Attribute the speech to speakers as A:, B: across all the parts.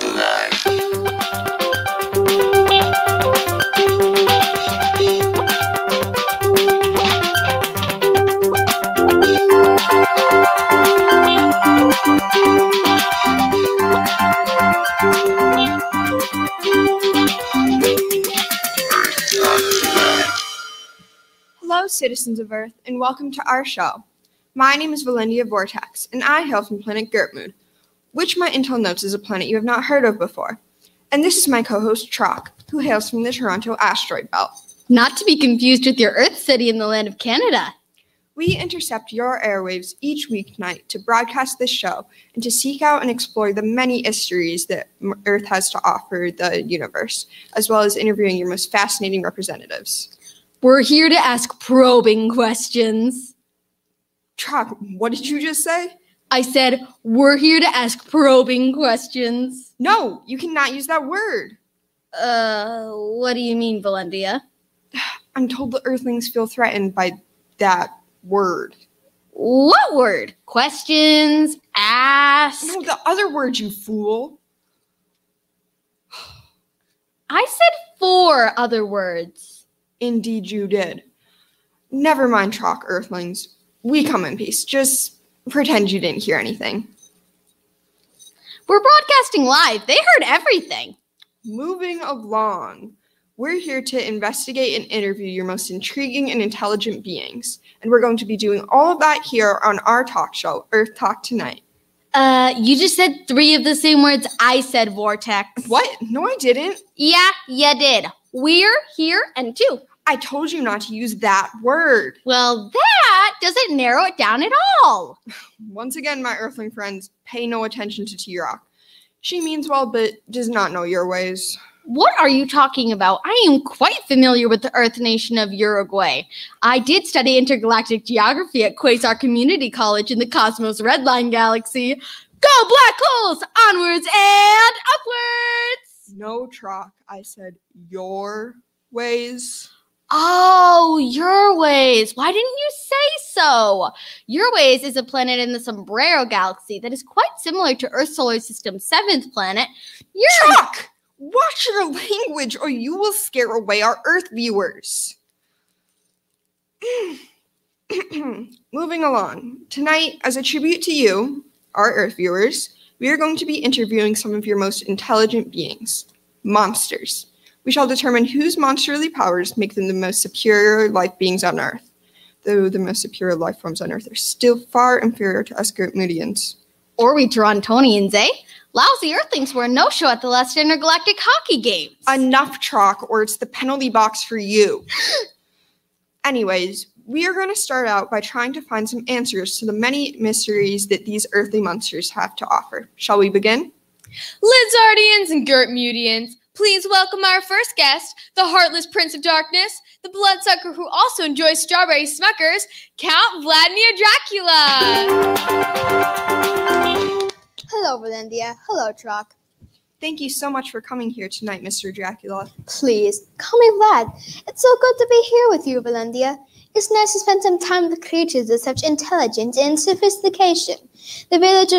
A: Hello, citizens of Earth, and welcome to our show. My name is Valendia Vortex, and I hail from planet Gertmud, which my intel notes is a planet you have not heard of before. And this is my co-host, Trock, who hails from the Toronto asteroid belt.
B: Not to be confused with your Earth city in the land of Canada.
A: We intercept your airwaves each weeknight to broadcast this show and to seek out and explore the many mysteries that Earth has to offer the universe, as well as interviewing your most fascinating representatives.
B: We're here to ask probing questions.
A: Trock, what did you just say?
B: I said, we're here to ask probing questions.
A: No, you cannot use that word.
B: What do you mean, Valendia?
A: I'm told the Earthlings feel threatened by that word.
B: What word? Questions? Ask?
A: No, the other word, you fool.
B: I said 4 other words.
A: Indeed you did. Never mind, Trock, Earthlings. We come in peace. Just pretend you didn't hear anything.
B: We're broadcasting live. They heard everything.
A: Moving along. We're here to investigate and interview your most intriguing and intelligent beings. And we're going to be doing all of that here on our talk show, Earth Talk Tonight.
B: You just said 3 of the same words I said, Vortex.
A: What? No, I didn't.
B: Yeah, you did. We're here and 2.
A: I told you not to use that word.
B: Well, that doesn't narrow it down at all.
A: Once again, my Earthling friends, pay no attention to T-Rock. She means well, but does not know your ways.
B: What are you talking about? I am quite familiar with the Earth nation of Uruguay. I did study intergalactic geography at Quasar Community College in the Cosmos Redline Galaxy. Go black holes! Onwards and upwards!
A: No, Trock. I said your ways.
B: Oh, your ways. Why didn't you say so? Your ways is a planet in the Sombrero Galaxy that is quite similar to Earth's solar system's 7th planet.
A: Trock! Watch your language or you will scare away our Earth viewers. Moving along. Tonight, as a tribute to you, our Earth viewers, we are going to be interviewing some of your most intelligent beings, monsters. We shall determine whose monsterly powers make them the most superior life beings on Earth, though the most superior life forms on Earth are still far inferior to us Gertmudians.
B: Or we Torontonians, eh? Lousy Earthlings were a no-show at the last intergalactic hockey games.
A: Enough, Trock, or it's the penalty box for you. Anyways, we are going to start out by trying to find some answers to the many mysteries that these earthly monsters have to offer. Shall we begin?
C: Lizardians and Gertmudians, please welcome our first guest, the heartless Prince of Darkness, the bloodsucker who also enjoys strawberry smuckers, Count Vladimir Dracula.
D: Hello, Valendia. Hello, Trock.
A: Thank you so much for coming here tonight, Mr. Dracula.
D: Please, call me Vlad. It's so good to be here with you, Valendia. It's nice to spend some time with creatures of such intelligence and sophistication. The village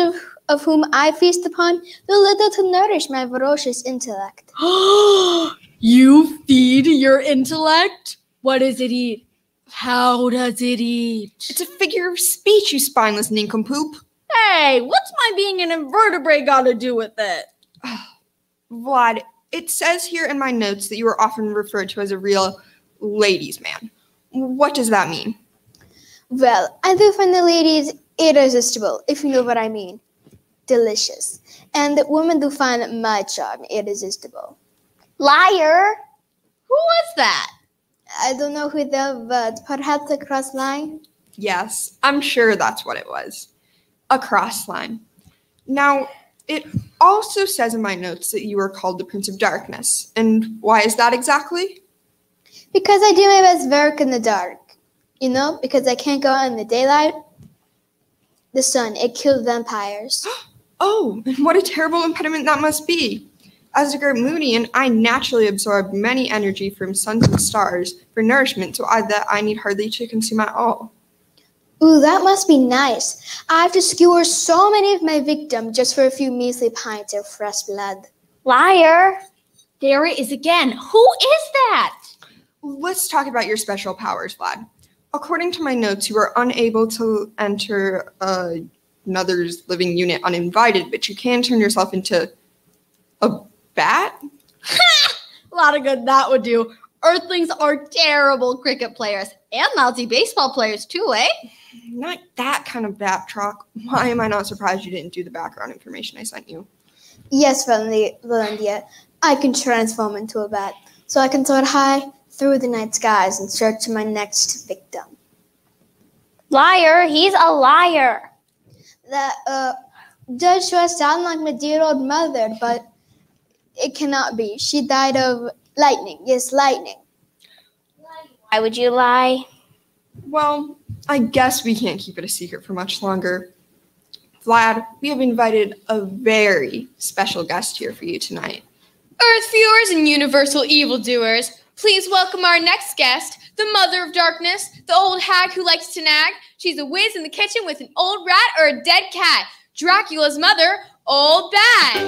D: of whom I feast upon do little to nourish my ferocious intellect.
B: You feed your intellect? What does it eat? How does it eat?
A: It's a figure of speech, you spineless nincompoop.
B: Hey, what's my being an invertebrate got to do with it?
A: Vlad, it says here in my notes that you are often referred to as a real ladies' man. What does that mean?
D: Well, I do find the ladies irresistible, if you know what I mean. Delicious. And the women do find my charm irresistible.
B: Liar! Who was that?
D: I don't know who that, but perhaps a cross line?
A: Yes, I'm sure that's what it was. A cross line. Now, it also says in my notes that you were called the Prince of Darkness. And why is that exactly?
D: Because I do my best work in the dark. You know, because I can't go out in the daylight. The sun, it kills vampires.
A: Oh, and what a terrible impediment that must be. As a Gertmudian, I naturally absorb many energy from suns and stars for nourishment, so that I need hardly to consume at all.
D: Ooh, that must be nice. I have to skewer so many of my victims just for a few measly pints of fresh blood. Liar.
B: There it is again. Who is that?
A: Let's talk about your special powers, Vlad. According to my notes, you are unable to enter another's living unit uninvited, but you can turn yourself into a bat?
B: A lot of good that would do. Earthlings are terrible cricket players and lousy baseball players too, eh?
A: Not that kind of bat truck. Why am I not surprised you didn't do the background information I sent you?
D: Yes, Valendia. I can transform into a bat, so I can soar high through the night skies and search for my next victim.
E: Liar, he's a liar.
D: That does sure sound like my dear old mother, but it cannot be. She died of lightning. Yes, lightning.
E: Why would you lie?
A: Well, I guess we can't keep it a secret for much longer. Vlad, we have invited a very special guest here for you tonight.
C: Earth viewers and universal evildoers, please welcome our next guest, the mother of darkness, the old hag who likes to nag. She's a whiz in the kitchen with an old rat or a dead cat. Dracula's mother, Old Bat.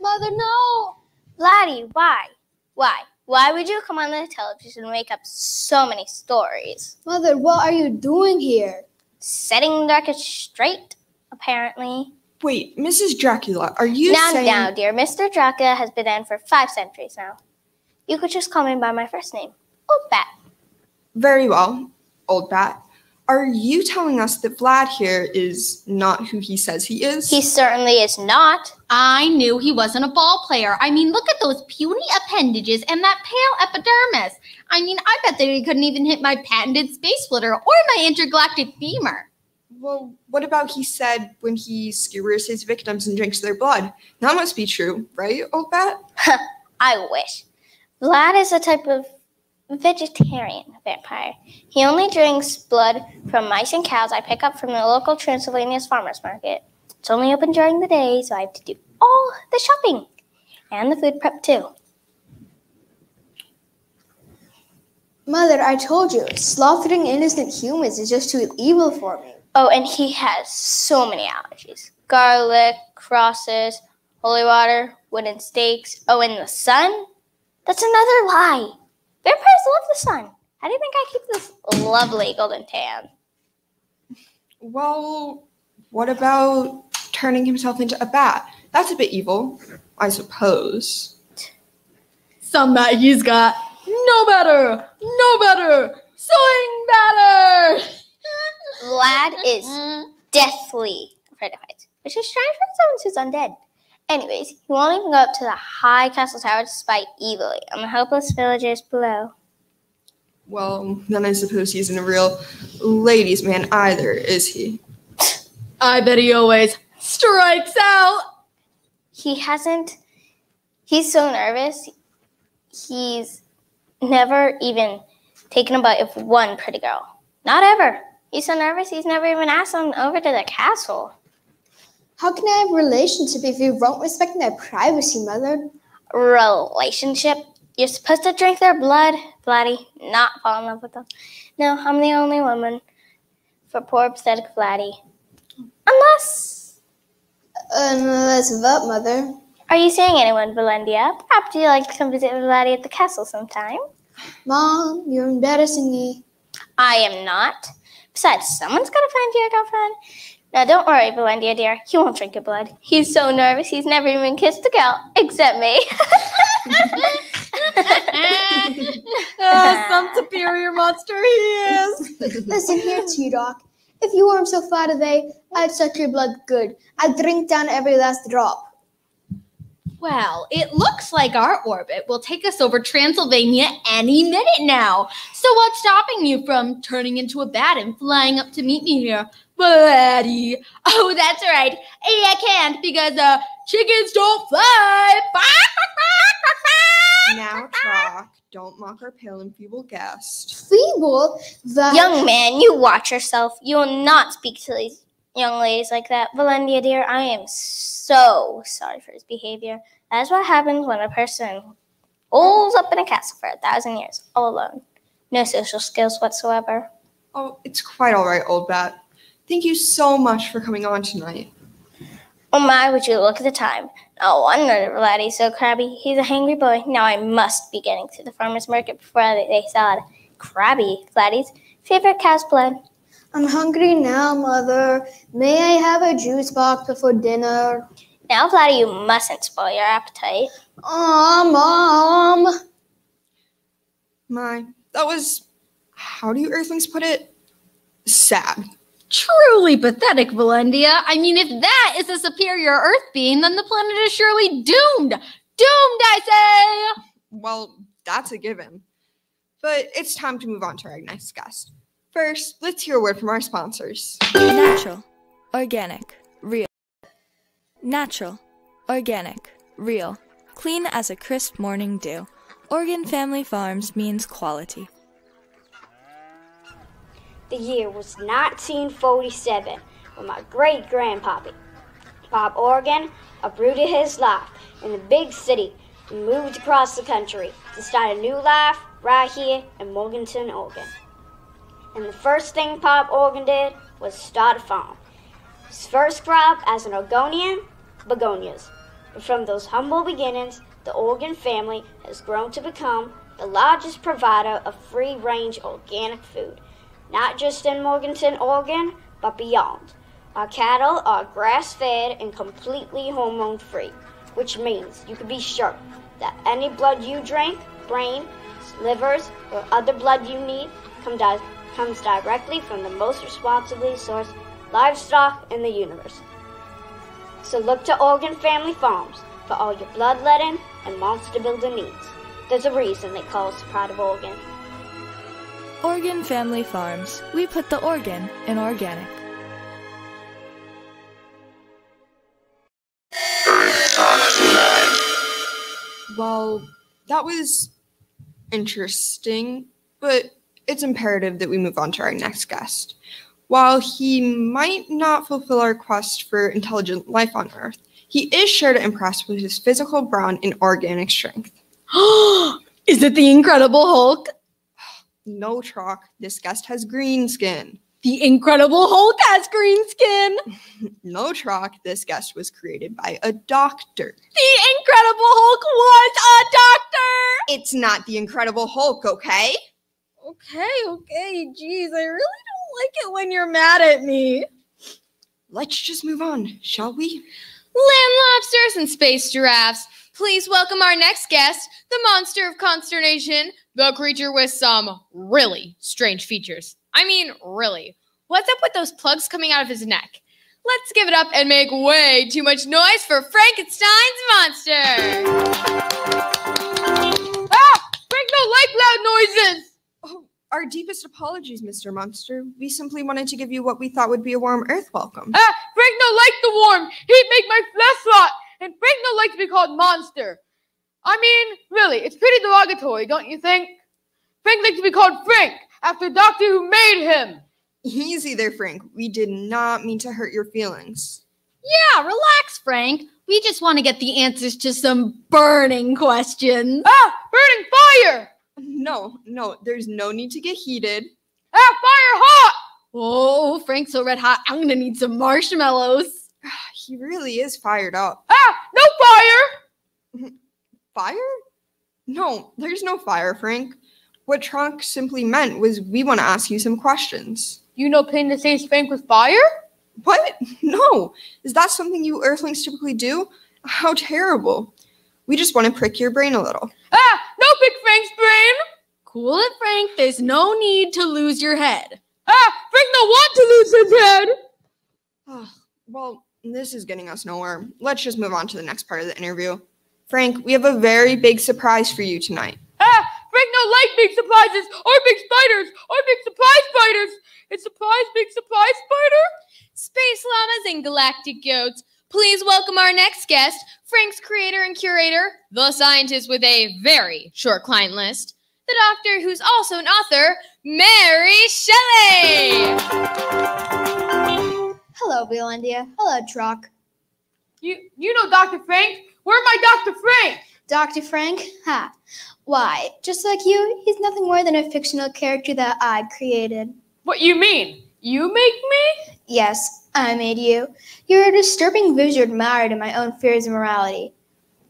D: Mother, no!
E: Laddie, why? Why? Why would you come on the television and make up so many stories?
D: Mother, what are you doing here?
E: Setting the darkness straight, apparently.
A: Wait, Mrs. Dracula, are you saying...
E: Now, dear, Mr. Dracula has been dead for 5 centuries now. You could just call me by my first name, Old Bat.
A: Very well, Old Bat. Are you telling us that Vlad here is not who he says he is?
E: He certainly is not.
B: I knew he wasn't a ball player. I mean, look at those puny appendages and that pale epidermis. I mean, I bet that he couldn't even hit my patented space splitter or my intergalactic femur.
A: Well, what about he said when he skewers his victims and drinks their blood? That must be true, right, Old Bat?
E: I wish. Vlad is a type of vegetarian vampire. He only drinks blood from mice and cows I pick up from the local Transylvania's farmer's market. It's only open during the day, so I have to do all the shopping and the food prep too.
D: Mother, I told you, slaughtering innocent humans is just too evil for me.
E: Oh, and he has so many allergies. Garlic, crosses, holy water, wooden stakes. Oh, and the sun? That's another lie. Vampires love the sun. How do you think I keep this lovely golden tan?
A: Well, what about turning himself into a bat? That's a bit evil, I suppose.
B: Some bat he's got. No better. No better. Swing better.
E: Vlad is deathly afraid of heights, which is strange for someone who's undead. Anyways, he won't even go up to the high castle tower to spy evilly on the helpless villagers below.
A: Well, then I suppose he isn't a real ladies' man either, is he?
B: I bet he always strikes out.
E: He's so nervous. He's never even taken a bite of one pretty girl. Not ever. He's so nervous he's never even asked them over to the castle.
D: How can I have a relationship if you won't respect my privacy, Mother?
E: Relationship? You're supposed to drink their blood, Vladdy, not fall in love with them. No, I'm the only woman for poor pathetic Vladdy. Unless
D: what, Mother?
E: Are you seeing anyone, Valendia? Perhaps you'd like to come visit Vladdy at the castle sometime.
D: Mom, you're embarrassing me.
E: I am not. Besides, someone's got to find you a girlfriend. Now, don't worry, Valendia, dear. He won't drink your blood. He's so nervous, he's never even kissed a girl, except me.
B: Some superior monster he is.
D: Listen here, T-Rock. If you weren't so far away, I'd suck your blood good. I'd drink down every last drop.
B: Well, it looks like our orbit will take us over Transylvania any minute now. So what's stopping you from turning into a bat and flying up to meet me here, Buddy? Oh, that's right. I can't because chickens don't fly.
A: Now, Trock, don't mock our pale and feeble guest.
D: Feeble?
E: Young man, you watch yourself. You will not speak to these young ladies like that. Valendia, dear, I am so sorry for his behavior. That's what happens when a person holds up in a castle for 1,000 years, all alone. No social skills whatsoever.
A: Oh, it's quite all right, Old Bat. Thank you so much for coming on tonight.
E: Oh my, would you look at the time. No wonder Laddie's so crabby. He's a hangry boy. Now I must be getting to the farmer's market before they sell it. Crabby, Laddie's favorite cow's blood.
D: I'm hungry now, Mother. May I have a juice box before dinner?
E: Now, Laddie, you mustn't spoil your appetite.
D: Aw, Mom.
A: My, that was, how do you Earthlings put it? Sad.
B: Truly pathetic, Valendia. I mean, if that is a superior Earth being, then the planet is surely doomed. Doomed, I say!
A: Well, that's a given. But it's time to move on to our next guest. First, let's hear a word from our sponsors.
F: Natural, organic, real. Natural, organic, real. Clean as a crisp morning dew. Oregon Family Farms means quality.
G: The year was 1947 when my great-grandpappy, Bob Oregon, uprooted his life in the big city and moved across the country to start a new life right here in Morganton, Oregon. And the first thing Bob Oregon did was start a farm. His first crop as an Oregonian, begonias. And from those humble beginnings, the Oregon family has grown to become the largest provider of free-range organic food. Not just in Morganton, Oregon, but beyond. Our cattle are grass-fed and completely hormone-free, which means you can be sure that any blood you drink, brain, livers, or other blood you need comes directly from the most responsibly sourced livestock in the universe. So look to Oregon Family Farms for all your bloodletting and monster building needs. There's a reason they call us the Pride of Oregon.
F: Oregon Family Farms. We put the Oregon in organic.
A: Well, that was interesting, but it's imperative that we move on to our next guest. While he might not fulfill our quest for intelligent life on Earth, he is sure to impress with his physical brawn and organic strength.
B: Is it the Incredible Hulk?
A: No, Trock. This guest has green skin.
B: The Incredible Hulk has green skin.
A: No, Trock. This guest was created by a doctor.
B: The Incredible Hulk was a doctor.
A: It's not the Incredible Hulk, okay?
B: Okay. Jeez, I really don't like it when you're mad at me.
A: Let's just move on, shall we?
C: Land lobsters and space giraffes. Please welcome our next guest, the monster of consternation, the creature with some really strange features. I mean, really. What's up with those plugs coming out of his neck? Let's give it up and make way too much noise for Frankenstein's monster! Frank don't like loud noises!
A: Oh, our deepest apologies, Mr. Monster. We simply wanted to give you what we thought would be a warm Earth welcome.
C: Frank don't like the warm. He'd make my flesh rot. And Frank don't like to be called monster. I mean, really, it's pretty derogatory, don't you think? Frank likes to be called Frank, after the doctor who made him.
A: Easy there, Frank. We did not mean to hurt your feelings.
B: Yeah, relax, Frank. We just want to get the answers to some burning questions.
C: Burning fire!
A: No, there's no need to get heated.
C: Fire hot!
B: Oh, Frank's so red hot, I'm gonna need some marshmallows.
A: He really is fired up.
C: No fire!
A: Fire? No, there's no fire, Frank. What Trunk simply meant was we want to ask you some questions.
C: You know Pin to say Frank with fire?
A: What? No. Is that something you Earthlings typically do? How terrible. We just want to prick your brain a little.
C: No big Frank's brain!
B: Cool it, Frank. There's no need to lose your head.
C: Frank don't want to lose his head!
A: Well, this is getting us nowhere. Let's just move on to the next part of the interview. Frank, we have a very big surprise for you tonight.
C: Frank don't like big surprises, or big spiders, or big surprise spiders. It's surprise, big surprise spider? Space llamas and galactic goats. Please welcome our next guest, Frank's creator and curator, the scientist with a very short client list, the doctor who's also an author, Mary Shelley.
D: Hello, Valendia. Hello, Trock.
C: You know Dr. Frank? Where's my Dr. Frank?
D: Dr. Frank? Ha. Why, just like you, he's nothing more than a fictional character that I created.
C: What you mean? You make me?
D: Yes, I made you. You're a disturbing visual mirror to my own fears of morality.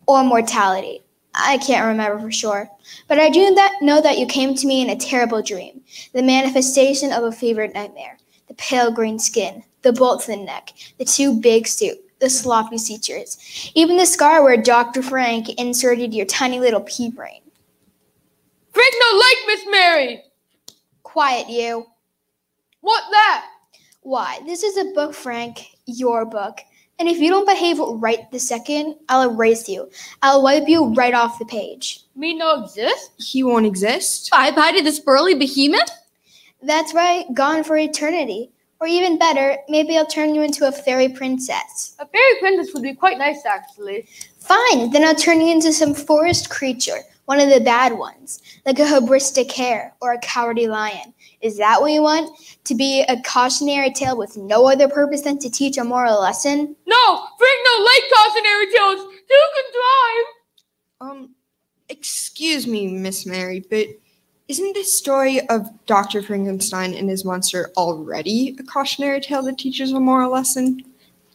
D: Or mortality. I can't remember for sure. But I do know that you came to me in a terrible dream. The manifestation of a fevered nightmare. The pale green skin. The bolts in the neck. The too big suit. The sloppy sutures. Even the scar where Dr. Frank inserted your tiny little pea brain.
C: Frank no like Miss Mary!
D: Quiet, you.
C: What that?
D: Why, this is a book, Frank. Your book. And if you don't behave right this second, I'll erase you. I'll wipe you right off the page.
C: Me no exist?
A: He won't exist?
B: Bye-bye to this burly behemoth?
D: That's right, gone for eternity. Or even better, maybe I'll turn you into a fairy princess.
C: A fairy princess would be quite nice, actually.
D: Fine, then I'll turn you into some forest creature, one of the bad ones, like a hubristic hare or a cowardly lion. Is that what you want? To be a cautionary tale with no other purpose than to teach a moral lesson?
C: No! Frank no like cautionary tales! You can drive!
A: Excuse me, Miss Mary, but isn't this story of Dr. Frankenstein and his monster already a cautionary tale that teaches a moral lesson?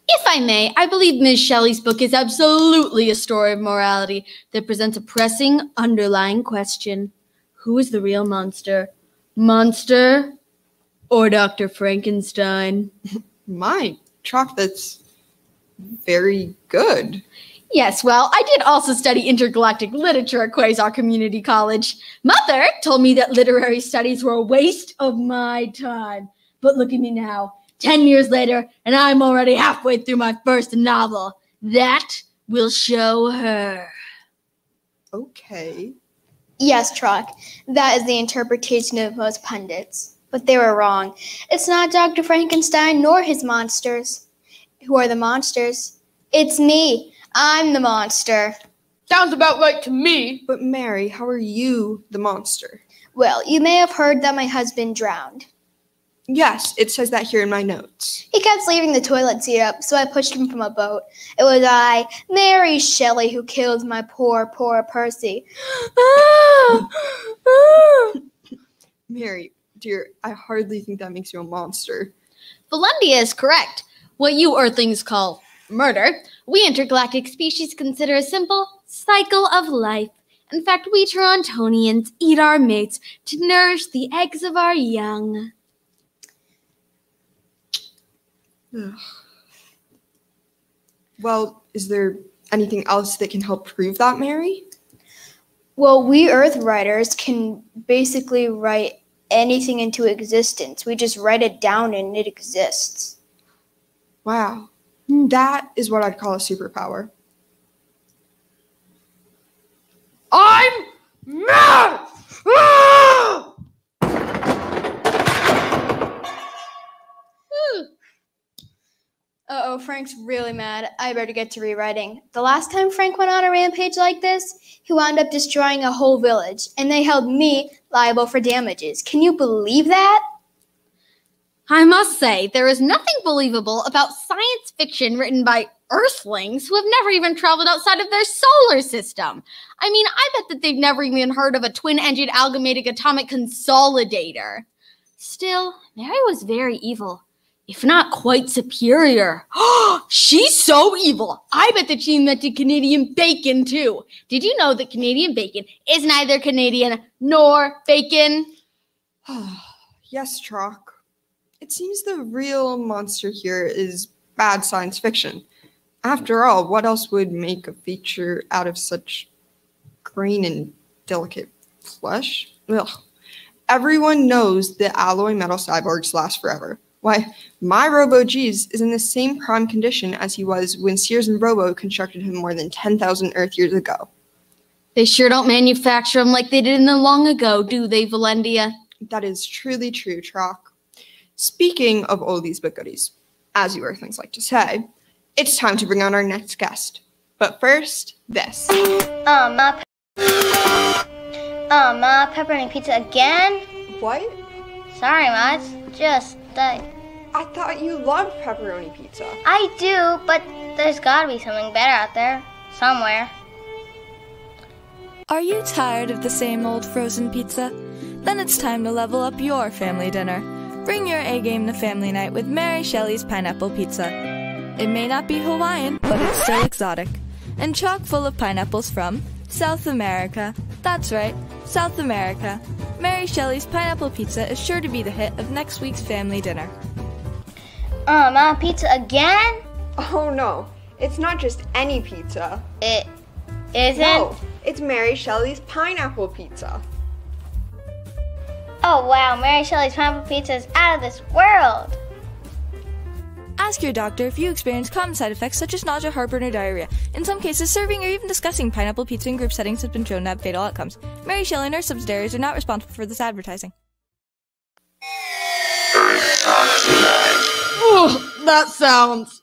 B: If I may, I believe Ms. Shelley's book is absolutely a story of morality that presents a pressing underlying question. Who is the real monster? Monster or Dr. Frankenstein?
A: My, Chalk, that's very good.
B: Yes, well, I did also study intergalactic literature at Quasar Community College. Mother told me that literary studies were a waste of my time. But look at me now, 10 years later, and I'm already halfway through my first novel. That will show her.
A: Okay.
D: Yes, Trock, that is the interpretation of most pundits. But they were wrong. It's not Dr. Frankenstein nor his monsters. Who are the monsters? It's me. I'm the monster.
C: Sounds about right to me.
A: But Mary, how are you the monster?
D: Well, you may have heard that my husband drowned.
A: Yes, it says that here in my notes.
D: He kept leaving the toilet seat up, so I pushed him from a boat. It was I, Mary Shelley, who killed my poor Percy.
A: Mary, dear, I hardly think that makes you a monster.
B: Valendia is correct. What you Earthlings call murder, we intergalactic species consider a simple cycle of life. In fact, we Torontonians eat our mates to nourish the eggs of our young.
A: Ugh. Well, is there anything else that can help prove that, Mary?
D: Well, we Earth writers can basically write anything into existence. We just write it down and it exists.
A: Wow. That is what I'd call a superpower.
C: I'm mad! Ah!
D: Uh-oh, Frank's really mad. I better get to rewriting. The last time Frank went on a rampage like this, he wound up destroying a whole village, and they held me liable for damages. Can you believe that?
B: I must say, there is nothing believable about science fiction written by Earthlings who have never even traveled outside of their solar system. I mean, I bet that they've never even heard of a twin-engined amalgamatic atomic consolidator. Still, Mary was very evil, if not quite superior. She's so evil. I bet that she invented Canadian bacon, too. Did you know that Canadian bacon is neither Canadian nor bacon?
A: Yes, Trock. It seems the real monster here is bad science fiction. After all, what else would make a feature out of such green and delicate flesh? Ugh. Everyone knows that alloy metal cyborgs last forever. Why, my Robo-G's is in the same prime condition as he was when Sears and Robo constructed him more than 10,000 Earth years ago.
B: They sure don't manufacture them like they did in the long ago, do they, Valendia?
A: That is truly true, Trock. Speaking of oldies but goodies, as you Earthlings like to say, it's time to bring on our next guest. But first, this.
E: Ma, pepperoni pizza again?
A: What?
E: Sorry, Ma, it's just that
A: I thought you loved pepperoni pizza.
E: I do, but there's gotta be something better out there, somewhere.
F: Are you tired of the same old frozen pizza? Then it's time to level up your family dinner. Bring your A game to family night with Mary Shelley's Pineapple Pizza. It may not be Hawaiian, but it's still exotic. And chock full of pineapples from South America. That's right, South America. Mary Shelley's Pineapple Pizza is sure to be the hit of next week's family dinner.
E: Mama, pizza again?
A: Oh no, it's not just any pizza.
E: It isn't?
A: No, it's Mary Shelley's Pineapple Pizza.
E: Oh wow, Mary Shelley's Pineapple Pizza is out of this world.
F: Ask your doctor if you experience common side effects such as nausea, heartburn, or diarrhea. In some cases, serving or even discussing pineapple pizza in group settings has been shown to have fatal outcomes. Mary Shelley and her subsidiaries are not responsible for this advertising.
B: Oh, that sounds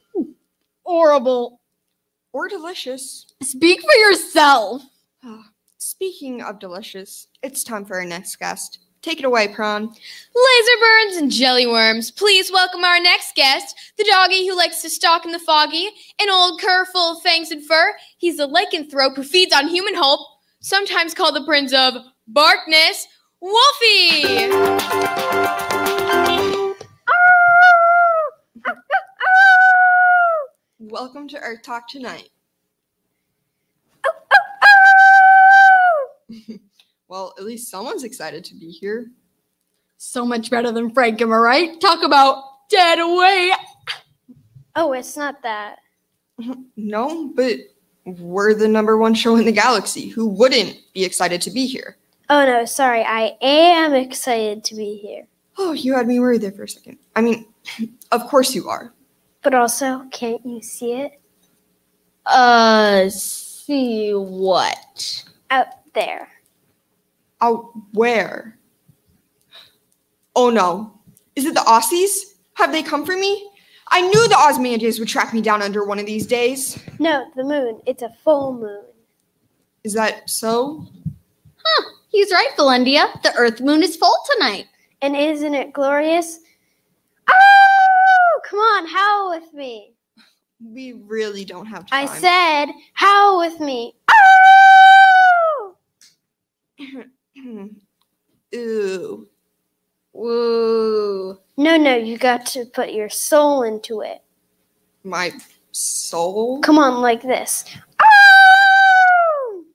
B: horrible.
A: Or delicious.
B: Speak for yourself.
A: Speaking of delicious, it's time for our next guest. Take it away, Prawn.
C: Laser burns and jelly worms. Please welcome our next guest, the doggy who likes to stalk in the foggy, an old cur full of fangs and fur. He's a lycanthrope who feeds on human hope, sometimes called the Prince of Barkness, Wolfie!
A: Welcome to Earth Talk Tonight. Well, at least someone's excited to be here.
B: So much better than Frank, am I right? Talk about dead away.
E: Oh, it's not that.
A: No, but we're the #1 show in the galaxy. Who wouldn't be excited to be here?
E: Oh no, sorry, I am excited to be here.
A: Oh, you had me worried there for a second. I mean, of course you are.
E: But also, can't you see it?
B: See what?
E: Out there.
A: Out where? Oh no. Is it the Aussies? Have they come for me? I knew the Osmandians would track me down under one of these days.
E: No, the moon. It's a full moon.
A: Is that so?
B: He's right, Valendia. The Earth moon is full tonight.
E: And isn't it glorious? Oh, come on, howl with me.
A: We really don't have time.
E: I said, howl with me. Oh!
A: Ooh.
B: Woo.
E: No, you got to put your soul into it.
A: My soul?
E: Come on, like this. Oh!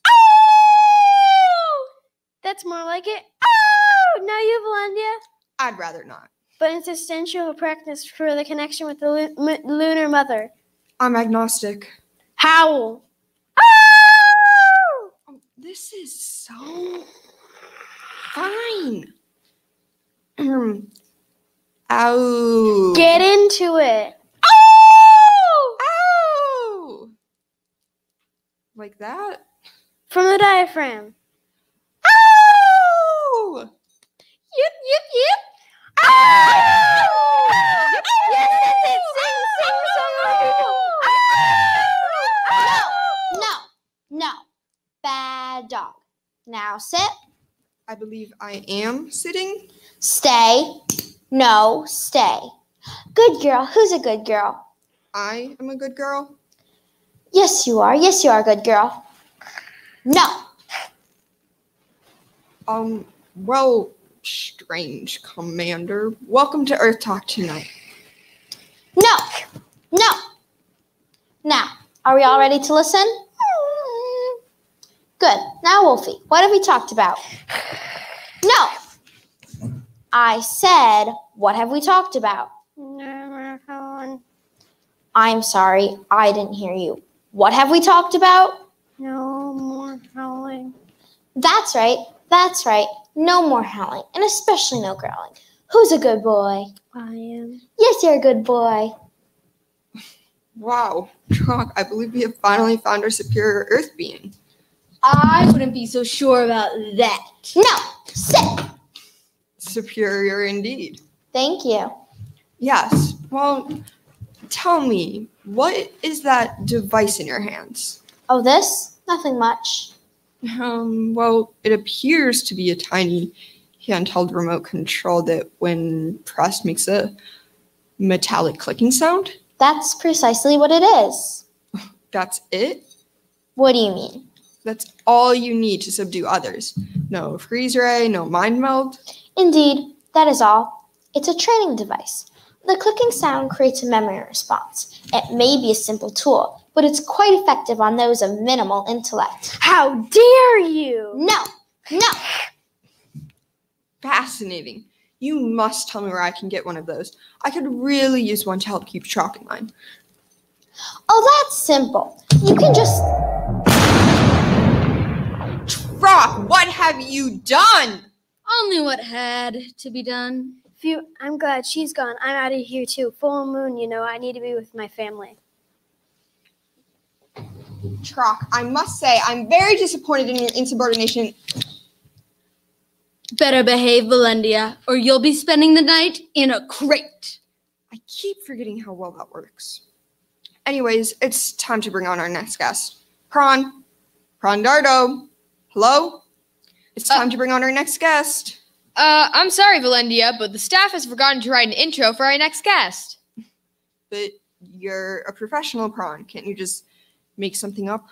E: Oh! That's more like it. Oh! Now you, Valendia.
A: I'd rather not.
E: But it's essential practice for the connection with the lunar mother.
A: I'm agnostic.
E: Howl. Oh!
A: This is so fine. Ow.
E: Get into it.
A: Oh! Ow! Like that?
E: From the diaphragm.
A: Ow!
B: Yip, yip, yip.
E: Oh!
D: No. Bad dog. Now sit.
A: I believe I am sitting.
D: Stay. No, stay. Good girl. Who's a good girl?
A: I am a good girl.
D: Yes, you are. Yes, you are a good girl. No.
A: Well, strange, Commander. Welcome to Earth Talk Tonight.
D: No. Now, are we all ready to listen? Good. Now, Wolfie, what have we talked about? No. I said, what have we talked about? I'm sorry, I didn't hear you. What have we talked about?
E: No more howling.
D: That's right. No more howling, and especially no growling. Who's a good boy?
E: I am.
D: Yes, you're a good boy.
A: Wow, Chalk, I believe we have finally found our superior Earth being.
B: I wouldn't be so sure about that.
D: No, sit.
A: Superior indeed.
D: Thank you.
A: Yes, well, tell me, what is that device in your hands?
D: Oh, this? Nothing much.
A: Well, it appears to be a tiny handheld remote control that, when pressed, makes a metallic clicking sound.
D: That's precisely what it is.
A: That's it?
D: What do you mean?
A: That's all you need to subdue others. No freeze ray, no mind meld.
D: Indeed,
H: That is all. It's a training device. The clicking sound creates a memory response. It may be a simple tool, but it's quite effective on those of minimal intellect.
C: How dare you!
H: No!
A: Fascinating. You must tell me where I can get one of those. I could really use one to help keep chalk in line.
H: Oh, that's simple. You can just...
A: Rock, what have you done?
B: Only what had to be done.
I: Phew, I'm glad she's gone. I'm out of here too. Full moon, I need to be with my family.
A: Trock, I must say, I'm very disappointed in your insubordination.
B: Better behave, Valendia, or you'll be spending the night in a crate.
A: I keep forgetting how well that works. Anyways, it's time to bring on our next guest. Dardo. Hello? It's time to bring on our next guest.
C: I'm sorry, Valendia, but the staff has forgotten to write an intro for our next guest.
A: But you're a professional, Prawn. Can't you just make something up?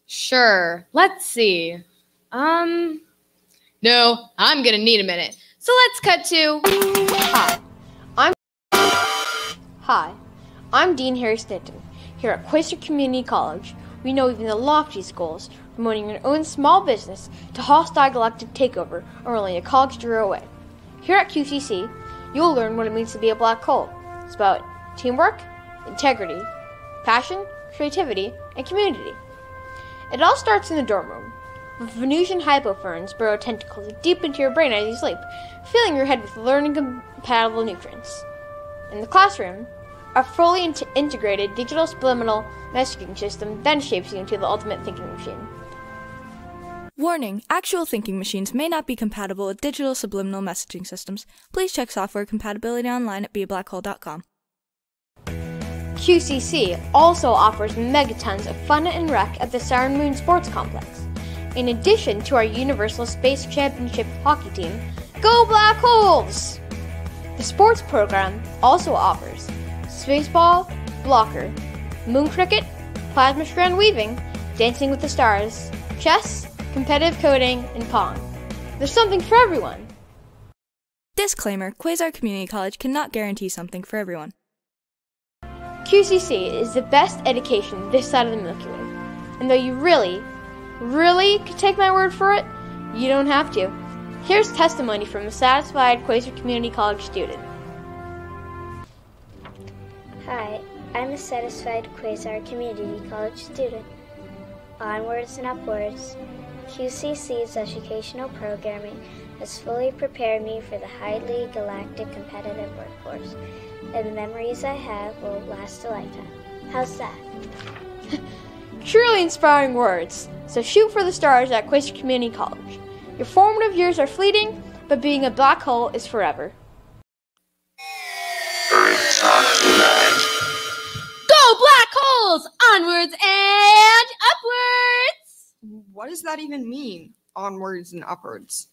C: Sure. Let's see. No, I'm gonna need a minute. So let's cut to...
J: Hi, I'm Dean Harry Stanton. Here at Quaker Community College, we know even the loftiest goals, from owning your own small business to hostile galactic takeover, are only a college tour away. Here at QCC, you'll learn what it means to be a black hole. It's about teamwork, integrity, passion, creativity, and community. It all starts in the dorm room, where Venusian hypoferns burrow tentacles deep into your brain as you sleep, filling your head with learning-compatible nutrients. In the classroom, a fully integrated digital subliminal messaging system then shapes you into the ultimate thinking machine.
F: Warning, actual thinking machines may not be compatible with digital subliminal messaging systems. Please check software compatibility online at beablackhole.com.
J: QCC also offers megatons of fun and rec at the Siren Moon Sports Complex. In addition to our Universal Space Championship hockey team, Go Black Holes! The sports program also offers spaceball, blocker, moon cricket, plasma strand weaving, dancing with the stars, chess, competitive coding, and Pong. There's something for everyone.
F: Disclaimer, Quasar Community College cannot guarantee something for everyone.
J: QCC is the best education this side of the Milky Way. And though you really could take my word for it, you don't have to. Here's testimony from a satisfied Quasar Community College student.
K: Hi, I'm a satisfied Quasar Community College student. Onwards and upwards, QCC's educational programming has fully prepared me for the highly galactic competitive workforce, and the memories I have will last a lifetime. How's that?
J: Truly inspiring words. So shoot for the stars at Quasar Community College. Your formative years are fleeting, but being a black hole is forever.
B: Go black holes! Onwards and upwards!
A: What does that even mean? Onwards and upwards.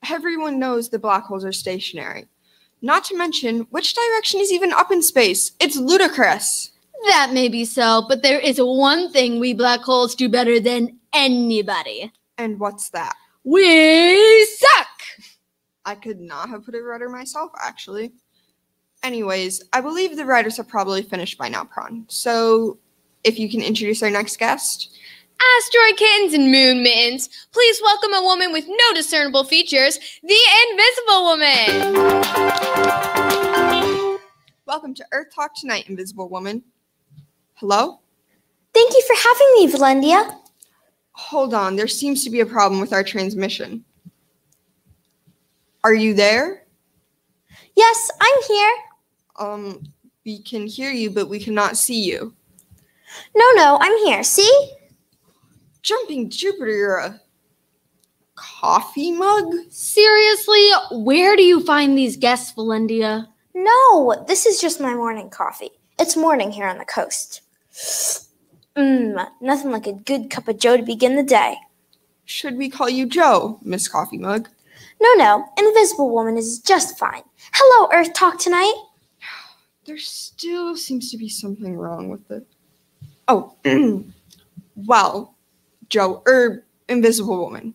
A: Everyone knows the black holes are stationary. Not to mention, which direction is even up in space? It's ludicrous.
B: That may be so, but there is one thing we black holes do better than anybody.
A: And what's that?
B: We suck!
A: I could not have put it better myself, actually. Anyways, I believe the writers have probably finished by now, Prawn. So, if you can introduce our next guest.
C: Asteroid kittens and moon mittens, please welcome a woman with no discernible features, the Invisible Woman.
A: Welcome to Earth Talk Tonight, Invisible Woman. Hello?
H: Thank you for having me, Valendia.
A: Hold on, there seems to be a problem with our transmission. Are you there?
H: Yes, I'm here.
A: We can hear you, but we cannot see you.
H: No, I'm here. See?
A: Jumping Jupiter, you're a coffee mug?
B: Seriously, where do you find these guests, Valendia?
H: No, this is just my morning coffee. It's morning here on the coast. Nothing like a good cup of joe to begin the day.
A: Should we call you Joe, Miss Coffee Mug?
H: No, Invisible Woman is just fine. Hello, Earth Talk Tonight.
A: There still seems to be something wrong with it. Oh, well, Joe, Invisible Woman,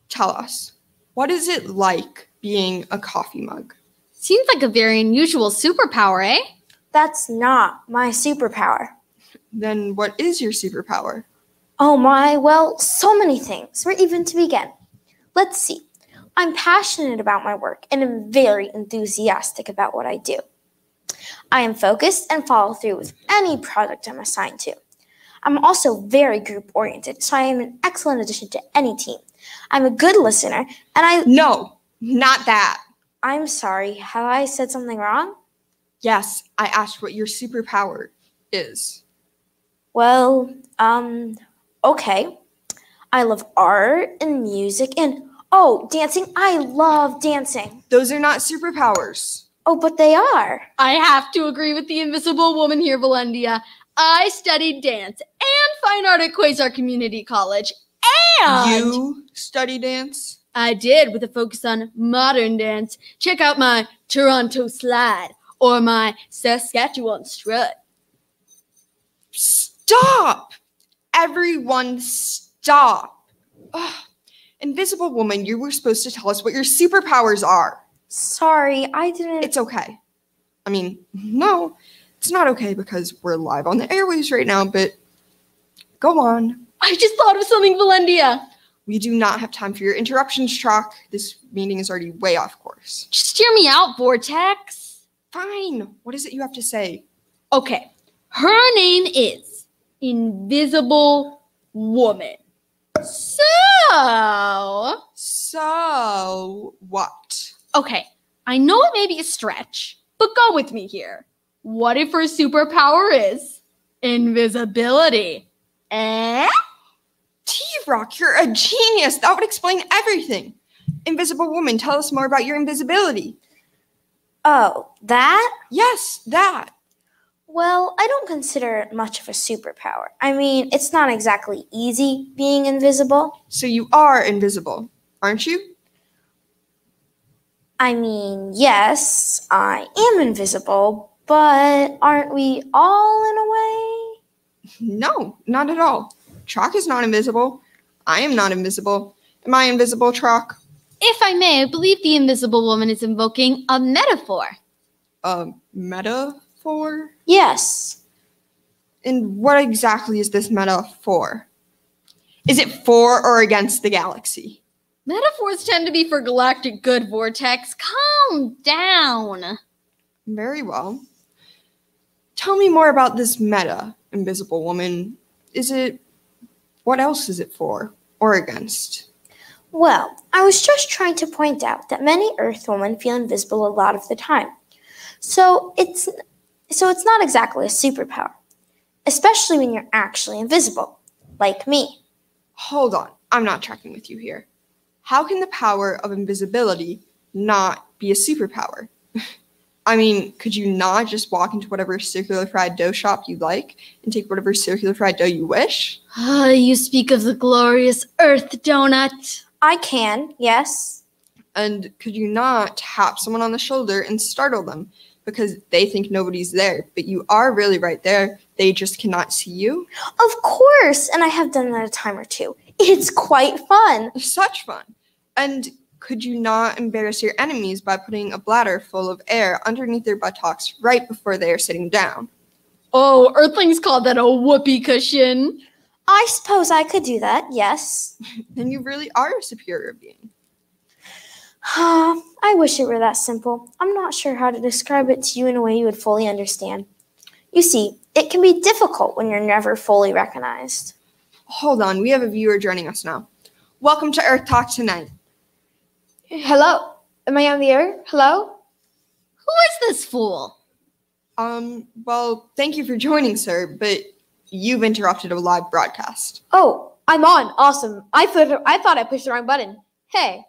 A: tell us, what is it like being a coffee mug?
B: Seems like a very unusual superpower, eh?
H: That's not my superpower.
A: Then what is your superpower?
H: Oh my, well, so many things. Where even to begin? Let's see. I'm passionate about my work and am very enthusiastic about what I do. I am focused and follow through with any project I'm assigned to. I'm also very group-oriented, so I am an excellent addition to any team. I'm a good listener, and
A: No, not that.
H: I'm sorry, have I said something wrong?
A: Yes, I asked what your superpower is.
H: Well, okay. I love art and music and, dancing. I love dancing.
A: Those are not superpowers.
H: Oh, but they are.
B: I have to agree with the invisible woman here, Valendia. I studied dance and fine art at Quasar Community College. And
A: You study dance?
B: I did, with a focus on modern dance. Check out my Toronto slide or my Saskatchewan strut.
A: Stop! Everyone stop. Ugh. Invisible woman, you were supposed to tell us what your superpowers are.
H: Sorry, I didn't.
A: It's okay. I mean, no, it's not okay because we're live on the airwaves right now, but go on.
B: I just thought of something, Valendia.
A: We do not have time for your interruptions, Chalk. This meeting is already way off course.
B: Just hear me out, Vortex.
A: Fine. What is it you have to say?
B: Okay. Her name is Invisible Woman.
A: So what?
B: Okay, I know it may be a stretch, but go with me here. What if her superpower is invisibility? Eh?
A: T-Rock, you're a genius. That would explain everything. Invisible woman, tell us more about your invisibility.
H: Oh, that?
A: Yes, that.
H: Well, I don't consider it much of a superpower. I mean, it's not exactly easy being invisible.
A: So you are invisible, aren't you?
H: I mean, yes, I am invisible, but aren't we all in a way?
A: No, not at all. Chalk is not invisible. I am not invisible. Am I invisible, Chalk?
B: If I may, I believe the invisible woman is invoking a metaphor.
A: A metaphor?
H: Yes.
A: And what exactly is this metaphor? Is it for or against the galaxy?
B: Metaphors tend to be for galactic good, Vortex. Calm down.
A: Very well. Tell me more about this invisible woman. What else is it for or against?
H: Well, I was just trying to point out that many Earthwomen feel invisible a lot of the time. So it's not exactly a superpower, especially when you're actually invisible, like me.
A: Hold on, I'm not tracking with you here. How can the power of invisibility not be a superpower? I mean, could you not just walk into whatever circular fried dough shop you like and take whatever circular fried dough you wish?
B: You speak of the glorious Earth Donut.
H: I can, yes.
A: And could you not tap someone on the shoulder and startle them because they think nobody's there, but you are really right there. They just cannot see you?
H: Of course, and I have done that a time or two. It's quite fun.
A: Such fun. And could you not embarrass your enemies by putting a bladder full of air underneath their buttocks right before they are sitting down?
B: Oh, Earthlings call that a whoopee cushion.
H: I suppose I could do that, yes.
A: Then you really are a superior being.
H: I wish it were that simple. I'm not sure how to describe it to you in a way you would fully understand. You see, it can be difficult when you're never fully recognized.
A: Hold on, we have a viewer joining us now. Welcome to Earth Talk Tonight.
J: Hello? Am I on the air? Hello?
B: Who is this fool?
A: Well, thank you for joining, sir, but you've interrupted a live broadcast.
J: Oh, I'm on. Awesome. I thought I pushed the wrong button. Hey.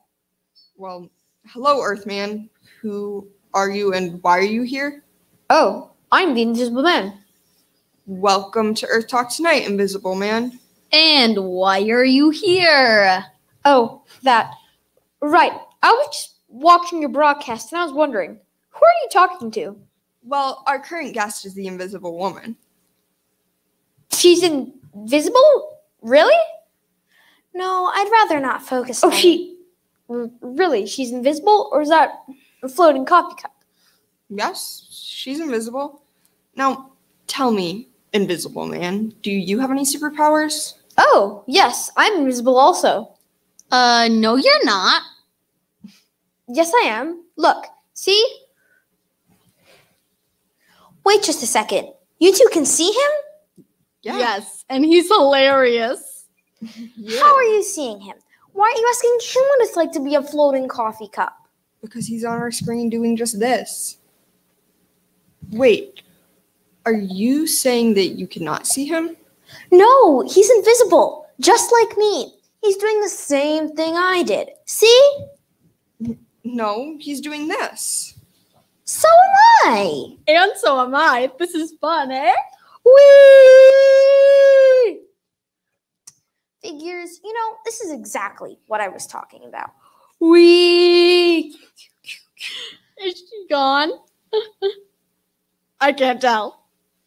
A: Well, hello, Earthman. Who are you and why are you here?
J: Oh, I'm the Invisible Man.
A: Welcome to Earth Talk Tonight, Invisible Man.
B: And why are you here?
J: Oh, that. Right. I was just watching your broadcast and I was wondering, who are you talking to?
A: Well, our current guest is the Invisible Woman.
J: She's invisible? Really?
H: No, I'd rather not focus
J: Oh,
H: on
J: really? She's invisible? Or is that a floating coffee cup?
A: Yes, she's invisible. Now, tell me, Invisible Man, do you have any superpowers?
H: Oh, yes, I'm invisible also.
B: No, you're not.
H: Yes, I am. Look, see? Wait just a second. You two can see him?
A: Yeah.
B: Yes, and he's hilarious.
A: Yeah.
H: How are you seeing him? Why are you asking him what it's like to be a floating coffee cup?
A: Because he's on our screen doing just this. Wait, are you saying that you cannot see him?
H: No, he's invisible, just like me. He's doing the same thing I did. See?
A: No, he's doing this.
H: So am I.
B: And so am I. This is fun, eh?
H: Whee! Figures, this is exactly what I was talking about.
B: Wee! Is she gone? I can't tell.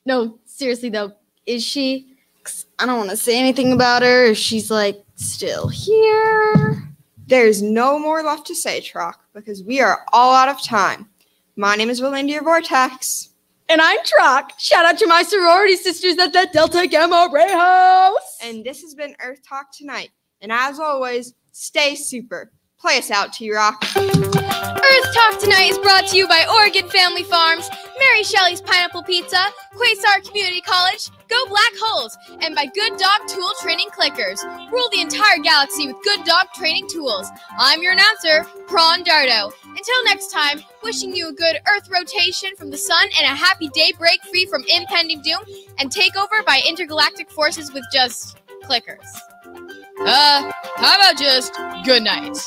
B: No, seriously though, is she? 'Cause I don't want to say anything about her if she's like still here.
A: There's no more left to say, Troc, because we are all out of time. My name is Valindia Vortex.
B: And I'm Troc. Shout out to my sorority sisters at the Delta Gamma Ray House.
A: And this has been Earth Talk Tonight. And as always, stay super. Play us out, T-Rock.
C: Earth Talk Tonight is brought to you by Oregon Family Farms, Mary Shelley's Pineapple Pizza, Quasar Community College, Go Black Holes, and by Good Dog Tool Training Clickers. Rule the entire galaxy with Good Dog Training Tools. I'm your announcer, Prawn Dardo. Until next time, wishing you a good Earth rotation from the sun and a happy daybreak free from impending doom and takeover by intergalactic forces with just clickers. How about just good night?